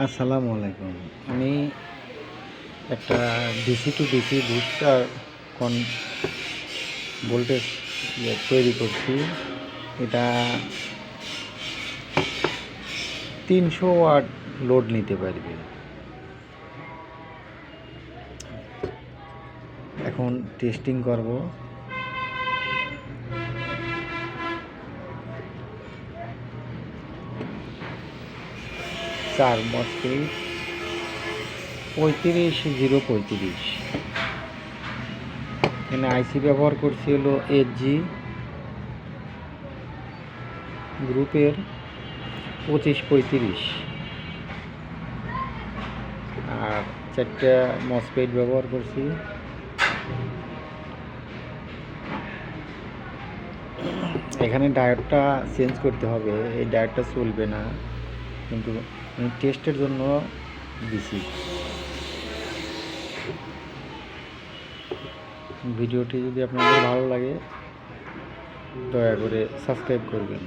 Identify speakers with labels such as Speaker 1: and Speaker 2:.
Speaker 1: আসসালামু আলাইকুম। আমি একটা ডিসি টু ডিসি বুস্টার কন ভোল্টেজ তৈরি করছি। এটা 300 ওয়াট লোড নিতে পারবে। এখন টেস্টিং করব। চার মসফেট 35 035। এখানে আইসি ব্যবহার করছি হলো HG গ্রুপের 2535 আর 4টা মসফেট ব্যবহার করছি। এখানে ডায়োডটা চেঞ্জ করতে হবে, এই ডায়োডটা চলবে না, কিন্তু আমি টেস্টের জন্য দিছি। ভিডিওটি যদি আপনাদের ভালো লাগে দয়া করে সাবস্ক্রাইব করবেন।